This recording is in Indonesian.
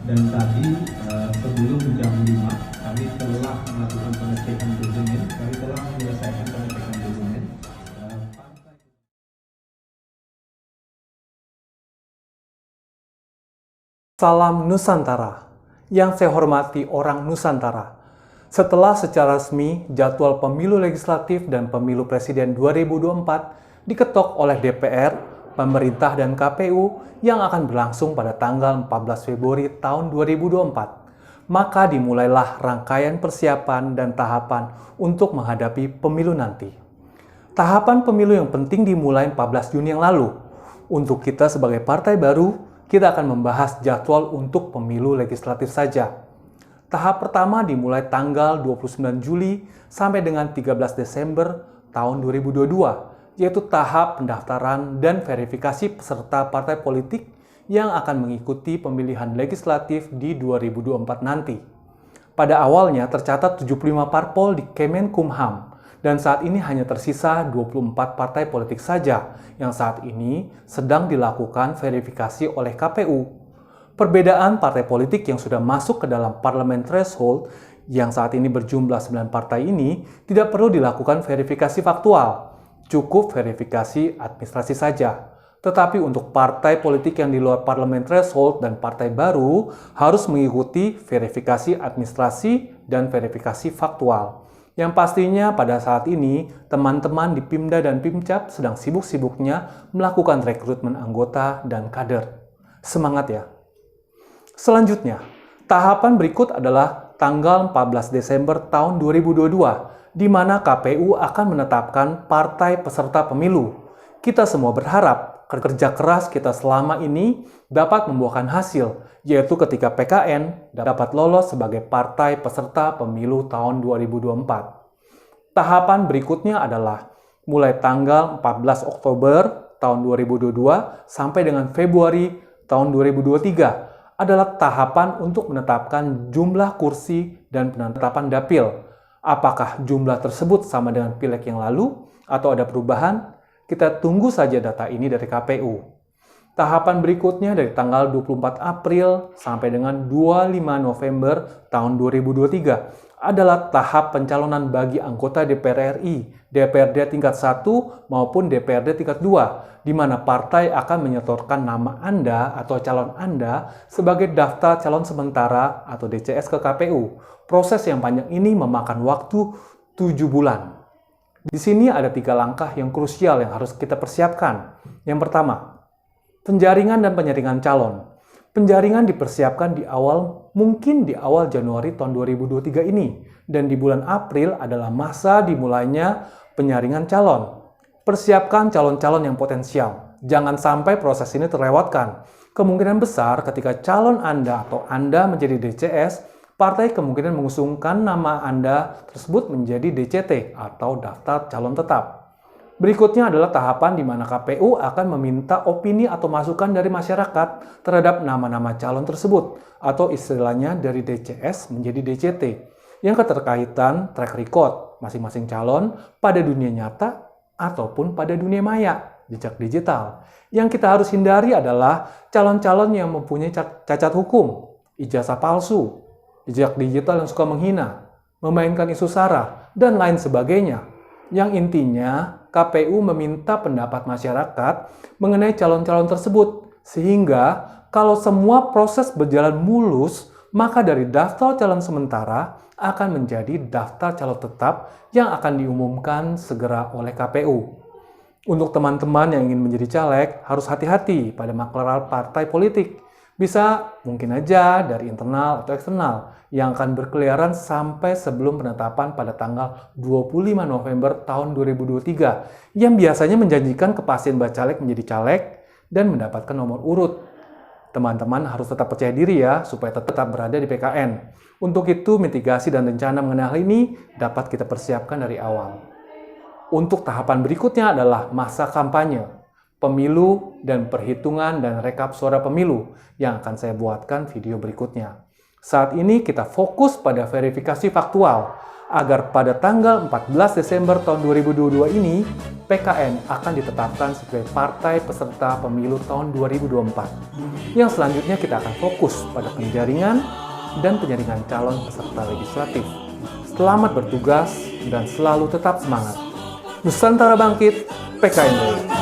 Dan tadi sebelum jam 5 kami telah melakukan pengecekan dokumen, kami telah menyelesaikan pengecekan dokumen. Salam Nusantara. Yang saya hormati orang Nusantara. Setelah secara resmi jadwal pemilu legislatif dan pemilu presiden 2024 diketok oleh DPR, pemerintah dan KPU yang akan berlangsung pada tanggal 14 Februari tahun 2024, maka dimulailah rangkaian persiapan dan tahapan untuk menghadapi pemilu nanti. Tahapan pemilu yang penting dimulai 14 Juni yang lalu. Untuk kita sebagai partai baru, kita akan membahas jadwal untuk pemilu legislatif saja. Tahap pertama dimulai tanggal 29 Juli sampai dengan 13 Desember tahun 2022, yaitu tahap pendaftaran dan verifikasi peserta partai politik yang akan mengikuti pemilihan legislatif di 2024 nanti. Pada awalnya tercatat 75 parpol di Kemenkumham, dan saat ini hanya tersisa 24 partai politik saja yang saat ini sedang dilakukan verifikasi oleh KPU. Perbedaan partai politik yang sudah masuk ke dalam parlemen threshold yang saat ini berjumlah 9 partai ini tidak perlu dilakukan verifikasi faktual, cukup verifikasi administrasi saja. Tetapi untuk partai politik yang di luar parlemen threshold dan partai baru harus mengikuti verifikasi administrasi dan verifikasi faktual. Yang pastinya pada saat ini, teman-teman di Pimda dan Pimcap sedang sibuk-sibuknya melakukan rekrutmen anggota dan kader. Semangat ya! Selanjutnya, tahapan berikut adalah tanggal 14 Desember tahun 2022, di mana KPU akan menetapkan partai peserta pemilu. Kita semua berharap kerja keras kita selama ini dapat membuahkan hasil, yaitu ketika PKN dapat lolos sebagai partai peserta pemilu tahun 2024. Tahapan berikutnya adalah mulai tanggal 14 Oktober tahun 2022 sampai dengan Februari tahun 2023 adalah tahapan untuk menetapkan jumlah kursi dan penetapan dapil. Apakah jumlah tersebut sama dengan pileg yang lalu atau ada perubahan? Kita tunggu saja data ini dari KPU. Tahapan berikutnya dari tanggal 24 April sampai dengan 25 November tahun 2023 adalah tahap pencalonan bagi anggota DPR RI, DPRD tingkat 1 maupun DPRD tingkat 2, di mana partai akan menyetorkan nama Anda atau calon Anda sebagai daftar calon sementara atau DCS ke KPU. Proses yang panjang ini memakan waktu 7 bulan. Di sini ada 3 langkah yang krusial yang harus kita persiapkan. Yang pertama, penjaringan dan penyaringan calon. Penjaringan dipersiapkan mungkin di awal Januari tahun 2023 ini, dan di bulan April adalah masa dimulainya penyaringan calon. Persiapkan calon-calon yang potensial. Jangan sampai proses ini terlewatkan. Kemungkinan besar ketika calon Anda atau Anda menjadi DCS, partai kemungkinan mengusungkan nama Anda tersebut menjadi DCT atau daftar calon tetap. Berikutnya adalah tahapan di mana KPU akan meminta opini atau masukan dari masyarakat terhadap nama-nama calon tersebut, atau istilahnya dari DCS menjadi DCT, yang keterkaitan track record masing-masing calon pada dunia nyata ataupun pada dunia maya, jejak digital. Yang kita harus hindari adalah calon-calon yang mempunyai cacat hukum, ijazah palsu, jejak digital yang suka menghina, memainkan isu sara, dan lain sebagainya. Yang intinya, KPU meminta pendapat masyarakat mengenai calon-calon tersebut, sehingga kalau semua proses berjalan mulus, maka dari daftar calon sementara akan menjadi daftar calon tetap yang akan diumumkan segera oleh KPU. Untuk teman-teman yang ingin menjadi caleg, harus hati-hati pada maklar partai politik. Bisa mungkin aja dari internal atau eksternal yang akan berkeliaran sampai sebelum penetapan pada tanggal 25 November tahun 2023 yang biasanya menjanjikan kepastian bacalek menjadi caleg dan mendapatkan nomor urut. Teman-teman harus tetap percaya diri ya supaya tetap berada di PKN. Untuk itu mitigasi dan rencana mengenai hal ini dapat kita persiapkan dari awal. Untuk tahapan berikutnya adalah masa kampanye, pemilu, dan perhitungan dan rekap suara pemilu yang akan saya buatkan video berikutnya. Saat ini kita fokus pada verifikasi faktual. agar pada tanggal 14 Desember tahun 2022 ini, PKN akan ditetapkan sebagai partai peserta pemilu tahun 2024. Yang selanjutnya kita akan fokus pada penjaringan dan penyaringan calon peserta legislatif. Selamat bertugas dan selalu tetap semangat. Nusantara bangkit, PKN Jaya.